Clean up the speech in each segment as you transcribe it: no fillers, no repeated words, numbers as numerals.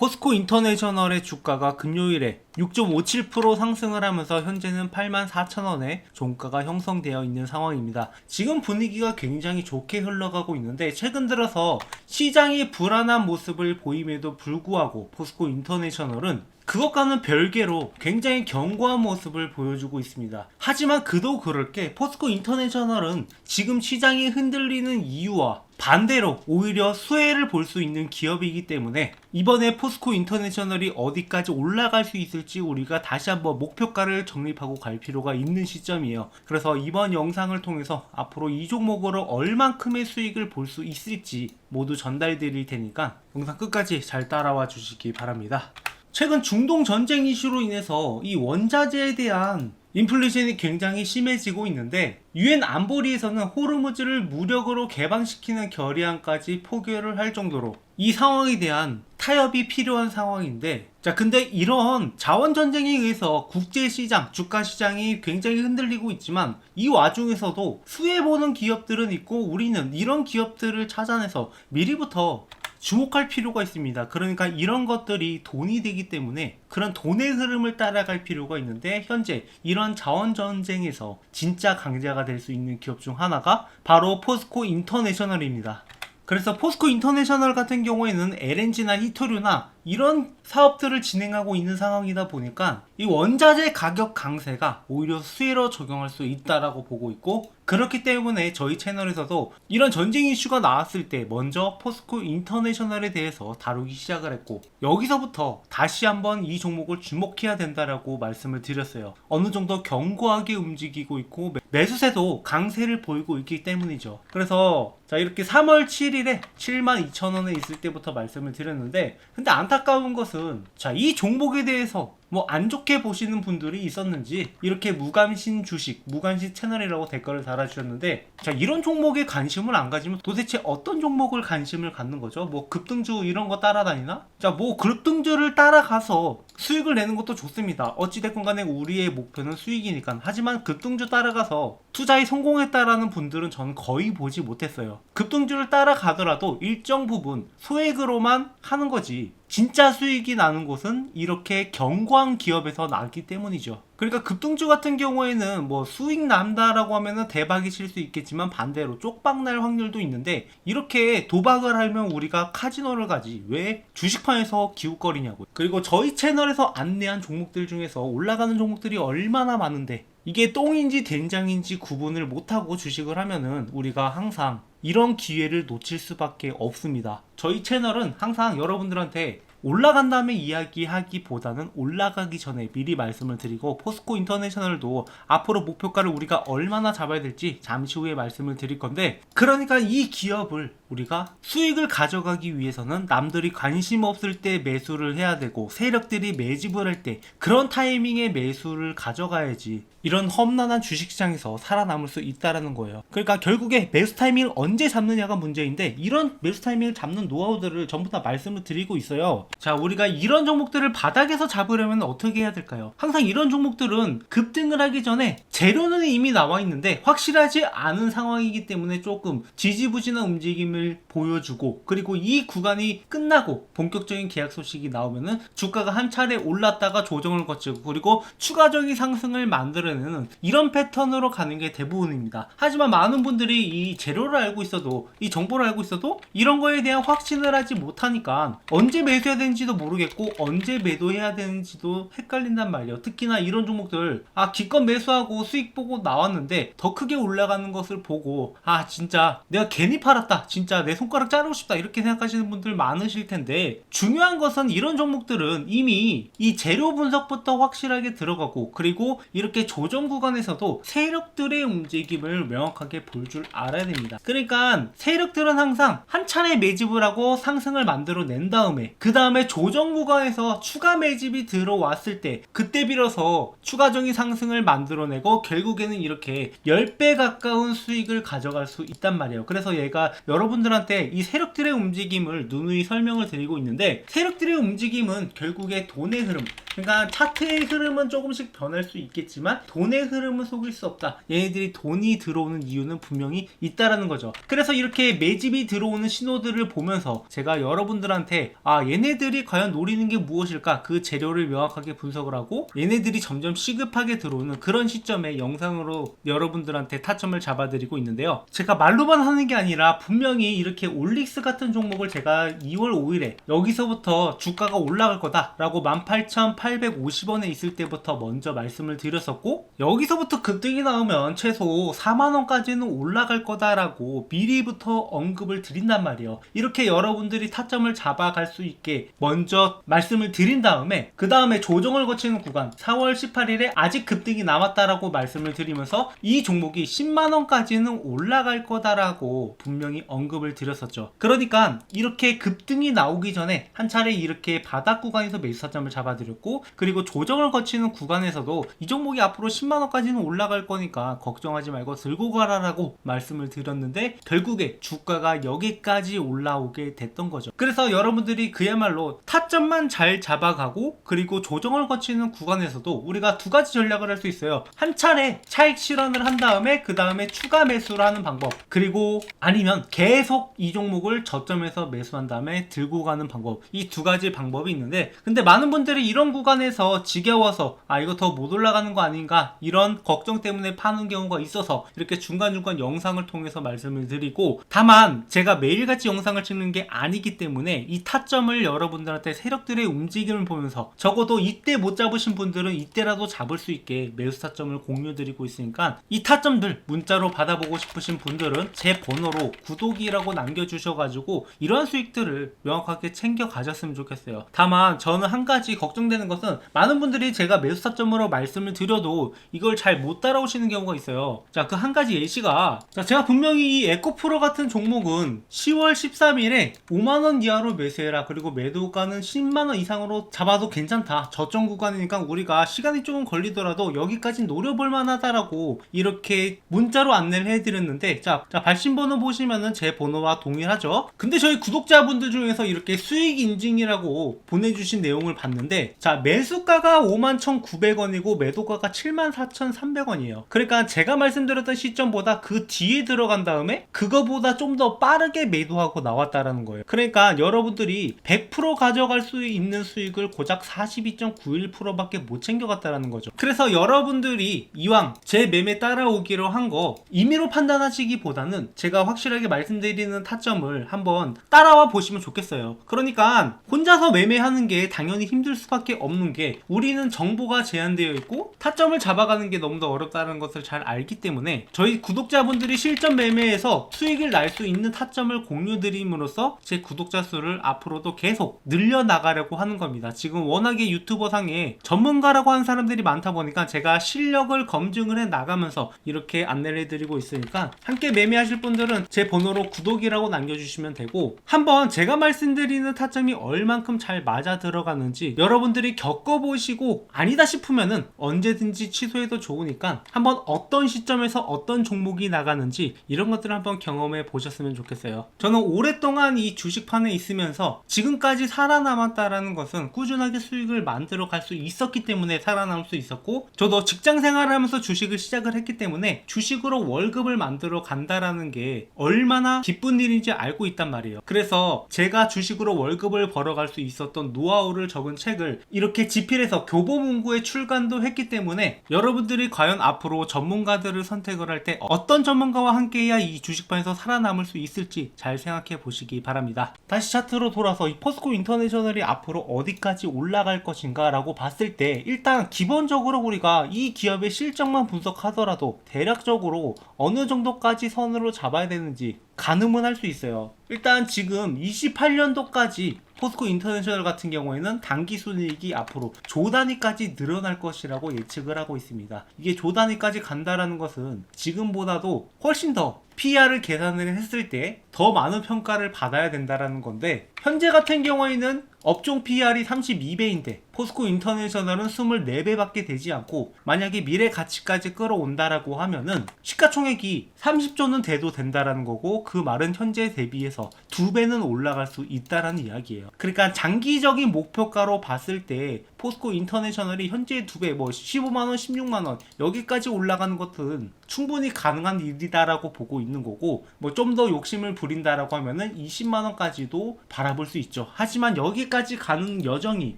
포스코 인터내셔널의 주가가 금요일에 6.57% 상승을 하면서 현재는 84,000원에 종가가 형성되어 있는 상황입니다. 지금 분위기가 굉장히 좋게 흘러가고 있는데 최근 들어서 시장이 불안한 모습을 보임에도 불구하고 포스코 인터내셔널은 그것과는 별개로 굉장히 견고한 모습을 보여주고 있습니다. 하지만 그도 그럴 게 포스코 인터내셔널은 지금 시장이 흔들리는 이유와 반대로 오히려 수혜를 볼 수 있는 기업이기 때문에 이번에 포스코 인터내셔널이 어디까지 올라갈 수 있을지 우리가 다시 한번 목표가를 정립하고 갈 필요가 있는 시점이에요. 그래서 이번 영상을 통해서 앞으로 이 종목으로 얼만큼의 수익을 볼 수 있을지 모두 전달 드릴 테니까 영상 끝까지 잘 따라와 주시기 바랍니다. 최근 중동 전쟁 이슈로 인해서 이 원자재에 대한 인플레이션이 굉장히 심해지고 있는데 유엔 안보리에서는 호르무즈를 무력으로 개방시키는 결의안까지 포결을 할 정도로 이 상황에 대한 타협이 필요한 상황인데, 자 근데 이런 자원 전쟁에 의해서 국제시장, 주가시장이 굉장히 흔들리고 있지만 이 와중에서도 수혜보는 기업들은 있고 우리는 이런 기업들을 찾아내서 미리부터 주목할 필요가 있습니다. 그러니까 이런 것들이 돈이 되기 때문에 그런 돈의 흐름을 따라갈 필요가 있는데, 현재 이런 자원 전쟁에서 진짜 강자가 될 수 있는 기업 중 하나가 바로 포스코 인터내셔널입니다. 그래서 포스코 인터내셔널 같은 경우에는 LNG나 히토류나 이런 사업들을 진행하고 있는 상황이다 보니까 이 원자재 가격 강세가 오히려 수혜로 적용할 수 있다라고 보고 있고, 그렇기 때문에 저희 채널에서도 이런 전쟁 이슈가 나왔을 때 먼저 포스코 인터내셔널에 대해서 다루기 시작을 했고, 여기서부터 다시 한번 이 종목을 주목해야 된다라고 말씀을 드렸어요. 어느 정도 견고하게 움직이고 있고 매수세도 강세를 보이고 있기 때문이죠. 그래서 자 이렇게 3월 7일에 72,000원에 있을 때부터 말씀을 드렸는데, 근데 안타까운 것은 자 이 종목에 대해서 뭐 안 좋게 보시는 분들이 있었는지 이렇게 무관심 주식, 무관심 채널이라고 댓글을 달아주셨는데, 자 이런 종목에 관심을 안 가지면 도대체 어떤 종목을 관심을 갖는 거죠? 뭐 급등주 이런 거 따라다니나? 자 뭐 급등주를 따라가서 수익을 내는 것도 좋습니다. 어찌됐건 간에 우리의 목표는 수익이니까. 하지만 급등주 따라가서 투자에 성공했다라는 분들은 저는 거의 보지 못했어요. 급등주를 따라가더라도 일정 부분 소액으로만 하는 거지 진짜 수익이 나는 곳은 이렇게 견고한 기업에서 나기 때문이죠. 그러니까 급등주 같은 경우에는 뭐 수익 난다라고 하면은 대박이 칠 수 있겠지만 반대로 쪽박 날 확률도 있는데, 이렇게 도박을 하면 우리가 카지노를 가지 왜 주식판에서 기웃거리냐고요. 그리고 저희 채널에서 안내한 종목들 중에서 올라가는 종목들이 얼마나 많은데 이게 똥인지 된장인지 구분을 못하고 주식을 하면은 우리가 항상 이런 기회를 놓칠 수밖에 없습니다. 저희 채널은 항상 여러분들한테 올라간 다음에 이야기하기보다는 올라가기 전에 미리 말씀을 드리고, 포스코 인터내셔널도 앞으로 목표가를 우리가 얼마나 잡아야 될지 잠시 후에 말씀을 드릴 건데, 그러니까 이 기업을 우리가 수익을 가져가기 위해서는 남들이 관심 없을 때 매수를 해야 되고 세력들이 매집을 할 때 그런 타이밍에 매수를 가져가야지 이런 험난한 주식시장에서 살아남을 수 있다라는 거예요. 그러니까 결국에 매수 타이밍을 언제 잡느냐가 문제인데, 이런 매수 타이밍을 잡는 노하우들을 전부 다 말씀을 드리고 있어요. 자 우리가 이런 종목들을 바닥에서 잡으려면 어떻게 해야 될까요? 항상 이런 종목들은 급등을 하기 전에 재료는 이미 나와 있는데 확실하지 않은 상황이기 때문에 조금 지지부진한 움직임을 보여주고, 그리고 이 구간이 끝나고 본격적인 계약 소식이 나오면은 주가가 한 차례 올랐다가 조정을 거치고 그리고 추가적인 상승을 만들어내는 이런 패턴으로 가는 게 대부분입니다. 하지만 많은 분들이 이 재료를 알고 있어도, 이 정보를 알고 있어도 이런 거에 대한 확신을 하지 못하니까 언제 매수해야 되는지도 모르겠고 언제 매도해야 되는지도 헷갈린단 말이에요. 특히나 이런 종목들 기껏 매수하고 수익 보고 나왔는데 더 크게 올라가는 것을 보고 진짜 내가 괜히 팔았다, 진짜 내 손가락 자르고 싶다 이렇게 생각하시는 분들 많으실 텐데, 중요한 것은 이런 종목들은 이미 이 재료 분석부터 확실하게 들어가고, 그리고 이렇게 조정 구간에서도 세력들의 움직임을 명확하게 볼 줄 알아야 됩니다. 그러니까 세력들은 항상 한 차례 매집을 하고 상승을 만들어 낸 다음에 그 다음에 조정 구간에서 추가 매집이 들어왔을 때 그때 빌어서 추가적인 상승을 만들어내고 결국에는 이렇게 10배 가까운 수익을 가져갈 수 있단 말이에요. 그래서 얘가 여러분들한테 이 세력들의 움직임을 누누이 설명을 드리고 있는데, 세력들의 움직임은 결국에 돈의 흐름, 그러니까 차트의 흐름은 조금씩 변할 수 있겠지만 돈의 흐름은 속일 수 없다. 얘네들이 돈이 들어오는 이유는 분명히 있다라는 거죠. 그래서 이렇게 매집이 들어오는 신호들을 보면서 제가 여러분들한테 얘네들이 과연 노리는 게 무엇일까, 그 재료를 명확하게 분석을 하고 얘네들이 점점 시급하게 들어오는 그런 시점에 영상으로 여러분들한테 타점을 잡아드리고 있는데요. 제가 말로만 하는 게 아니라 분명히 이렇게 올릭스 같은 종목을 제가 2월 5일에 여기서부터 주가가 올라갈 거다 라고 18,850원에 있을 때부터 먼저 말씀을 드렸었고, 여기서부터 급등이 나오면 최소 4만원까지는 올라갈 거다라고 미리부터 언급을 드린단 말이에요. 이렇게 여러분들이 타점을 잡아갈 수 있게 먼저 말씀을 드린 다음에, 그 다음에 조정을 거치는 구간 4월 18일에 아직 급등이 남았다라고 말씀을 드리면서 이 종목이 10만원까지는 올라갈 거다라고 분명히 언급을 드렸었죠. 그러니까 이렇게 급등이 나오기 전에 한 차례 이렇게 바닥 구간에서 매수 타점을 잡아드렸고, 그리고 조정을 거치는 구간에서도 이 종목이 앞으로 10만원까지는 올라갈 거니까 걱정하지 말고 들고 가라라고 말씀을 드렸는데, 결국에 주가가 여기까지 올라오게 됐던 거죠. 그래서 여러분들이 그야말로 타점만 잘 잡아가고, 그리고 조정을 거치는 구간에서도 우리가 두 가지 전략을 할 수 있어요. 한 차례 차익 실현을 한 다음에 그 다음에 추가 매수를 하는 방법, 그리고 아니면 계속 이 종목을 저점에서 매수한 다음에 들고 가는 방법, 이 두 가지 방법이 있는데, 근데 많은 분들이 이런 구간에서 지겨워서 이거 더 못 올라가는 거 아닌가 이런 걱정 때문에 파는 경우가 있어서 이렇게 중간중간 영상을 통해서 말씀을 드리고, 다만 제가 매일같이 영상을 찍는 게 아니기 때문에 이 타점을 여러분들한테 세력들의 움직임을 보면서 적어도 이때 못 잡으신 분들은 이때라도 잡을 수 있게 매수 타점을 공유드리고 있으니까, 이 타점들 문자로 받아보고 싶으신 분들은 제 번호로 구독이라고 남겨주셔가지고 이런 수익들을 명확하게 챙겨 가셨으면 좋겠어요. 다만 저는 한 가지 걱정되는 것은, 많은 분들이 제가 매수 타점으로 말씀을 드려도 이걸 잘 못 따라오시는 경우가 있어요. 자, 그 한 가지 예시가, 제가 분명히 이 에코프로 같은 종목은 10월 13일에 5만원 이하로 매수해라, 그리고 매도가는 10만원 이상으로 잡아도 괜찮다, 저점 구간이니까 우리가 시간이 조금 걸리더라도 여기까지 노려볼 만하다라고 이렇게 문자로 안내를 해드렸는데, 자 발신번호 보시면은 제 번호와 동일하죠. 근데 저희 구독자분들 중에서 이렇게 수익 인증이라고 보내주신 내용을 봤는데, 자, 매수가가 51,900원이고 매도가가 74,300원이에요 그러니까 제가 말씀드렸던 시점보다 그 뒤에 들어간 다음에 그거보다 좀 더 빠르게 매도하고 나왔다라는 거예요. 그러니까 여러분들이 100% 가져갈 수 있는 수익을 고작 42.91%밖에 못 챙겨갔다라는 거죠. 그래서 여러분들이 이왕 제 매매 따라오기로 한 거 임의로 판단하시기보다는 제가 확실하게 말씀드리는 타점을 한번 따라와 보시면 좋겠어요. 그러니까 혼자서 매매하는 게 당연히 힘들 수밖에 없는 게, 우리는 정보가 제한되어 있고 타점을 잡아가는 게 너무 더 어렵다는 것을 잘 알기 때문에 저희 구독자분들이 실전 매매에서 수익을 날 수 있는 타점을 공유드림으로써 제 구독자 수를 앞으로도 계속 늘려나가려고 하는 겁니다. 지금 워낙에 유튜버 상에 전문가라고 하는 사람들이 많다 보니까 제가 실력을 검증을 해 나가면서 이렇게 안내를 해드리고 있으니까, 함께 매매하실 분들은 제 번호로 구독이라고 남겨주시면 되고, 한번 제가 말씀드리는 타점이 얼만큼 잘 맞아 들어가는지 여러분들이 겪어보시고 아니다 싶으면은 언제든지 취소해도 좋으니까 한번 어떤 시점에서 어떤 종목이 나가는지 이런 것들을 한번 경험해 보셨으면 좋겠어요. 저는 오랫동안 이 주식판에 있으면서 지금까지 살아남았다라는 것은 꾸준하게 수익을 만들어 갈 수 있었기 때문에 살아남을 수 있었고, 저도 직장 생활을 하면서 주식을 시작을 했기 때문에 주식으로 월급을 만들어 간다라는 게 얼마나 기쁜 일인지 알고 있단 말이에요. 그래서 제가 주식으로 월급을 벌어갈 수 있었던 노하우를 적은 책을 이렇게 집필해서 교보문고에 출간도 했기 때문에, 여러분들이 과연 앞으로 전문가들을 선택을 할 때 어떤 전문가와 함께해야 이 주식판에서 살아남을 수 있을지 잘 생각해 보시기 바랍니다. 다시 차트로 돌아서 이 포스코 인터내셔널이 앞으로 어디까지 올라갈 것인가 라고 봤을 때, 일단 기본적으로 우리가 이 기업의 실적만 분석하더라도 대략적으로 어느 정도까지 선으로 잡아야 되는지 가늠은 할 수 있어요. 일단 지금 28년도까지 포스코 인터내셔널 같은 경우에는 당기 순이익이 앞으로 조 단위까지 늘어날 것이라고 예측을 하고 있습니다. 이게 조 단위까지 간다라는 것은 지금보다도 훨씬 더 PR을 계산을 했을 때 더 많은 평가를 받아야 된다라는 건데, 현재 같은 경우에는 업종 PER이 32배인데 포스코 인터내셔널은 24배밖에 되지 않고, 만약에 미래 가치까지 끌어온다라고 하면은 시가총액이 30조는 돼도 된다라는 거고, 그 말은 현재 대비해서 2배는 올라갈 수 있다라는 이야기예요. 그러니까 장기적인 목표가로 봤을 때 포스코 인터내셔널이 현재 2배, 뭐 15만원, 16만원 여기까지 올라가는 것은 충분히 가능한 일이다라고 보고 있는 거고, 뭐 좀 더 욕심을 부린다라고 하면은 20만원까지도 바라볼 수 있죠. 하지만 여기까지 가는 여정이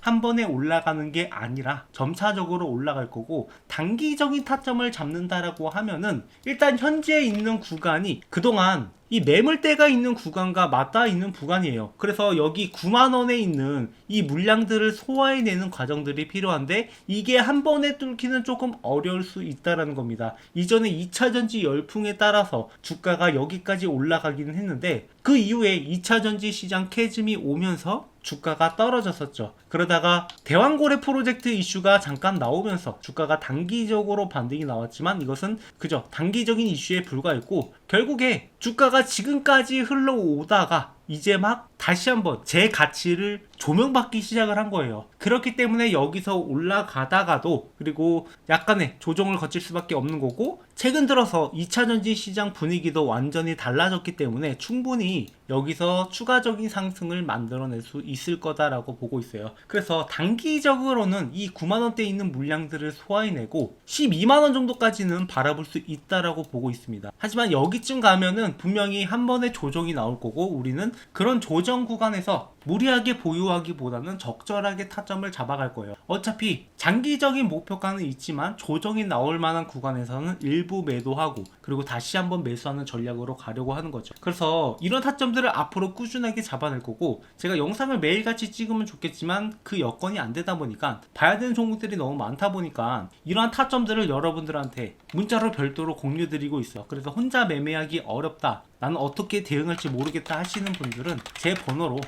한 번에 올라가는 게 아니라 점차적으로 올라갈 거고, 단기적인 타점을 잡는다라고 하면은 일단 현재 있는 구간이 그동안 이 매물대가 있는 구간과 맞닿아 있는 구간이에요. 그래서 여기 9만원에 있는 이 물량들을 소화해내는 과정들이 필요한데, 이게 한 번에 뚫기는 조금 어려울 수 있다는 겁니다. 이전에 2차전지 열풍에 따라서 주가가 여기까지 올라가기는 했는데, 그 이후에 2차전지 시장 캐즘이 오면서 주가가 떨어졌었죠. 그러다가 대왕고래 프로젝트 이슈가 잠깐 나오면서 주가가 단기적으로 반등이 나왔지만, 이것은 그저 단기적인 이슈에 불과했고, 결국에 주가가 지금까지 흘러오다가 이제 막 다시 한번 제 가치를 조명받기 시작을 한 거예요. 그렇기 때문에 여기서 올라가다가도 그리고 약간의 조정을 거칠 수밖에 없는 거고, 최근 들어서 2차전지 시장 분위기도 완전히 달라졌기 때문에 충분히 여기서 추가적인 상승을 만들어낼 수 있을 거다라고 보고 있어요. 그래서 단기적으로는 이 9만원대 있는 물량들을 소화해내고 12만원 정도까지는 바라볼 수 있다라고 보고 있습니다. 하지만 여기쯤 가면은 분명히 한 번의 조정이 나올 거고, 우리는 그런 조정 구간에서 무리하게 보유하기보다는 적절하게 타점을 잡아갈 거예요. 어차피 장기적인 목표가는 있지만 조정이 나올 만한 구간에서는 일부 매도하고 그리고 다시 한번 매수하는 전략으로 가려고 하는 거죠. 그래서 이런 타점들을 앞으로 꾸준하게 잡아낼 거고, 제가 영상을 매일같이 찍으면 좋겠지만 그 여건이 안 되다 보니까 봐야 되는 종목들이 너무 많다 보니까 이러한 타점들을 여러분들한테 문자로 별도로 공유 드리고 있어요. 그래서 혼자 매매하기 어렵다, 나는 어떻게 대응할지 모르겠다 하시는 분들은 제 번호로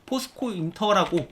포스코 인터라고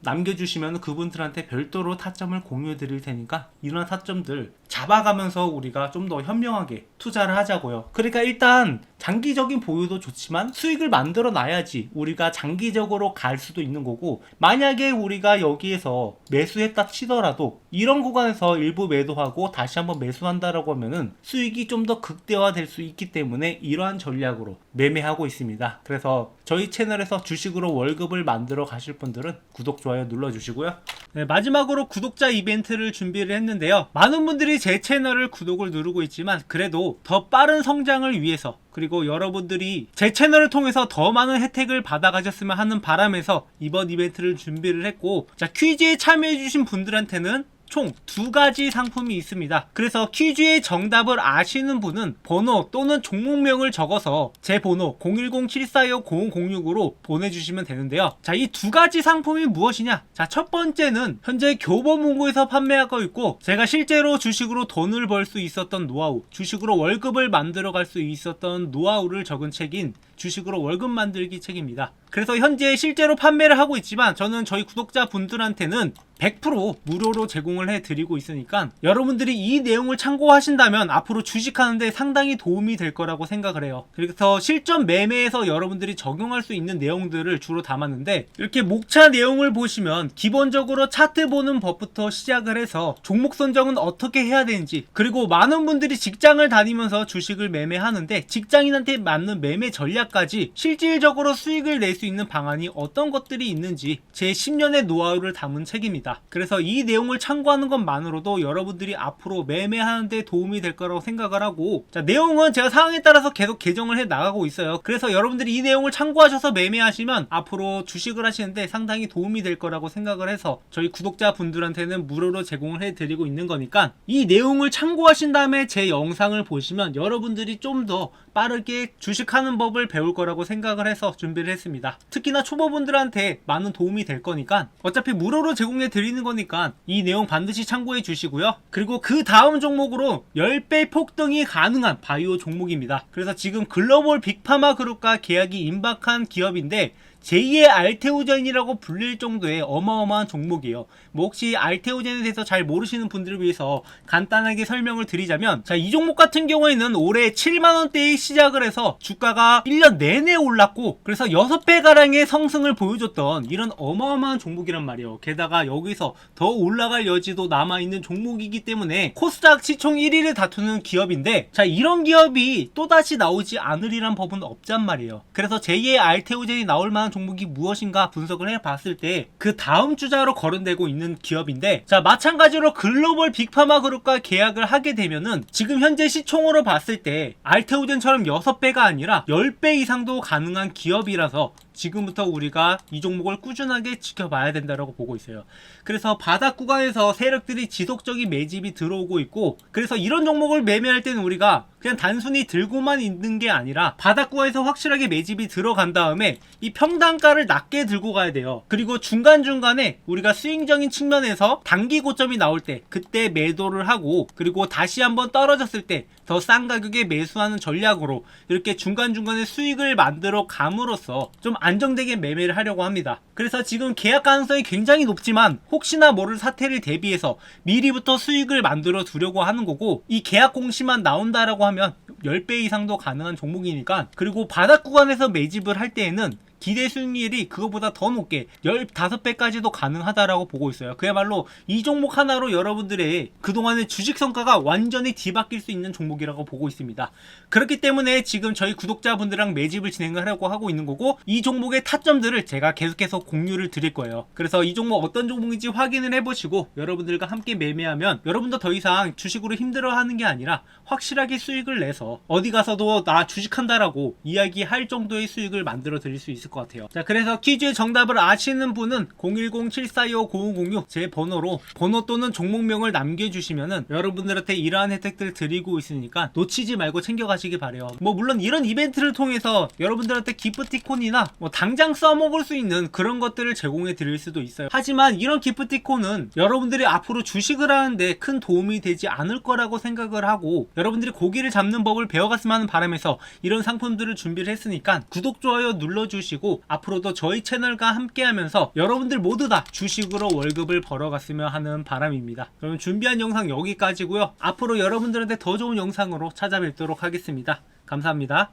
남겨주시면 그분들한테 별도로 타점을 공유해 드릴 테니까 이런 타점들 잡아가면서 우리가 좀 더 현명하게 투자를 하자고요. 그러니까 일단 장기적인 보유도 좋지만 수익을 만들어 놔야지 우리가 장기적으로 갈 수도 있는 거고, 만약에 우리가 여기에서 매수했다 치더라도 이런 구간에서 일부 매도하고 다시 한번 매수한다라고 하면은 수익이 좀 더 극대화될 수 있기 때문에 이러한 전략으로 매매하고 있습니다. 그래서 저희 채널에서 주식으로 월급을 만들어 가실 분들은 구독, 좋아요 눌러주시고요. 네, 마지막으로 구독자 이벤트를 준비를 했는데요. 많은 분들이 제 채널을 구독을 누르고 있지만 그래도 더 빠른 성장을 위해서, 그리고 여러분들이 제 채널을 통해서 더 많은 혜택을 받아가셨으면 하는 바람에서 이번 이벤트를 준비를 했고, 자, 퀴즈에 참여해주신 분들한테는 총 2가지 상품이 있습니다. 그래서 퀴즈의 정답을 아시는 분은 번호 또는 종목명을 적어서 제 번호 010-7425-0006으로 보내주시면 되는데요. 자, 이 2가지 상품이 무엇이냐? 자, 첫 번째는 현재 교보문고에서 판매하고 있고, 제가 실제로 주식으로 돈을 벌 수 있었던 노하우, 주식으로 월급을 만들어 갈 수 있었던 노하우를 적은 책인 주식으로 월급 만들기 책입니다. 그래서 현재 실제로 판매를 하고 있지만 저는 저희 구독자분들한테는 100% 무료로 제공을 해드리고 있으니까 여러분들이 이 내용을 참고하신다면 앞으로 주식하는데 상당히 도움이 될 거라고 생각을 해요. 그래서 실전 매매에서 여러분들이 적용할 수 있는 내용들을 주로 담았는데, 이렇게 목차 내용을 보시면 기본적으로 차트 보는 법부터 시작을 해서 종목 선정은 어떻게 해야 되는지, 그리고 많은 분들이 직장을 다니면서 주식을 매매하는데 직장인한테 맞는 매매 전략까지 실질적으로 수익을 낼 수 있는 방안이 어떤 것들이 있는지 제 10년의 노하우를 담은 책입니다. 그래서 이 내용을 참고하는 것만으로도 여러분들이 앞으로 매매하는데 도움이 될 거라고 생각을 하고, 자, 내용은 제가 상황에 따라서 계속 개정을 해 나가고 있어요. 그래서 여러분들이 이 내용을 참고하셔서 매매하시면 앞으로 주식을 하시는데 상당히 도움이 될 거라고 생각을 해서 저희 구독자분들한테는 무료로 제공을 해드리고 있는 거니까 이 내용을 참고하신 다음에 제 영상을 보시면 여러분들이 좀 더 빠르게 주식하는 법을 배울 거라고 생각을 해서 준비를 했습니다. 특히나 초보분들한테 많은 도움이 될 거니까, 어차피 무료로 제공해 드리는 거니까 이 내용 반드시 참고해 주시고요. 그리고 그 다음 종목으로 10배 폭등이 가능한 바이오 종목입니다. 그래서 지금 글로벌 빅파마 그룹과 계약이 임박한 기업인데, 제2의 알테오젠이라고 불릴 정도의 어마어마한 종목이에요. 뭐 혹시 알테오젠에 대해서 잘 모르시는 분들을 위해서 간단하게 설명을 드리자면, 자, 이 종목 같은 경우에는 올해 7만원대에 시작을 해서 주가가 1년 내내 올랐고, 그래서 6배 가량의 상승을 보여줬던 이런 어마어마한 종목이란 말이에요. 게다가 여기서 더 올라갈 여지도 남아있는 종목이기 때문에 코스닥 시총 1위를 다투는 기업인데, 자, 이런 기업이 또다시 나오지 않으리란 법은 없단 말이에요. 그래서 제2의 알테오젠이 나올 만한 종목이 무엇인가 분석을 해봤을 때 그 다음 주자로 거론되고 있는 기업인데, 자, 마찬가지로 글로벌 빅파마 그룹과 계약을 하게 되면은 지금 현재 시총으로 봤을 때 알테오젠처럼 6배가 아니라 10배 이상도 가능한 기업이라서 지금부터 우리가 이 종목을 꾸준하게 지켜봐야 된다고 보고 있어요. 그래서 바닥 구간에서 세력들이 지속적인 매집이 들어오고 있고, 그래서 이런 종목을 매매할 때는 우리가 그냥 단순히 들고만 있는 게 아니라 바닥 구간에서 확실하게 매집이 들어간 다음에 이 평단가를 낮게 들고 가야 돼요. 그리고 중간중간에 우리가 스윙적인 측면에서 단기 고점이 나올 때 그때 매도를 하고, 그리고 다시 한번 떨어졌을 때 더 싼 가격에 매수하는 전략으로 이렇게 중간중간에 수익을 만들어 감으로써 좀 안정되게 매매를 하려고 합니다. 그래서 지금 계약 가능성이 굉장히 높지만 혹시나 모를 사태를 대비해서 미리부터 수익을 만들어 두려고 하는 거고, 이 계약 공시만 나온다라고 하면 10배 이상도 가능한 종목이니까, 그리고 바닥 구간에서 매집을 할 때에는 기대 수익률이 그거보다 더 높게 15배까지도 가능하다라고 보고 있어요. 그야말로 이 종목 하나로 여러분들의 그동안의 주식 성과가 완전히 뒤바뀔 수 있는 종목이라고 보고 있습니다. 그렇기 때문에 지금 저희 구독자분들랑 매집을 진행하려고 하고 있는 거고, 이 종목의 타점들을 제가 계속해서 공유를 드릴 거예요. 그래서 이 종목 어떤 종목인지 확인을 해보시고 여러분들과 함께 매매하면 여러분도 더 이상 주식으로 힘들어하는 게 아니라 확실하게 수익을 내서 어디 가서도 나 주식한다라고 이야기할 정도의 수익을 만들어 드릴 수 있을 것 같아요. 자, 그래서 퀴즈의 정답을 아시는 분은 010-7425-0506 제 번호로 번호 또는 종목명을 남겨주시면은 여러분들한테 이러한 혜택들을 드리고 있으니까 놓치지 말고 챙겨가시기 바래요. 뭐 물론 이런 이벤트를 통해서 여러분들한테 기프티콘이나 뭐 당장 써먹을 수 있는 그런 것들을 제공해 드릴 수도 있어요. 하지만 이런 기프티콘은 여러분들이 앞으로 주식을 하는데 큰 도움이 되지 않을 거라고 생각을 하고, 여러분들이 고기를 잡는 법을 배워갔으면 하는 바람에서 이런 상품들을 준비를 했으니까 구독, 좋아요 눌러주시고 앞으로도 저희 채널과 함께 하면서 여러분들 모두 다 주식으로 월급을 벌어갔으면 하는 바람입니다. 그럼 준비한 영상 여기까지고요. 앞으로 여러분들한테 더 좋은 영상으로 찾아뵙도록 하겠습니다. 감사합니다.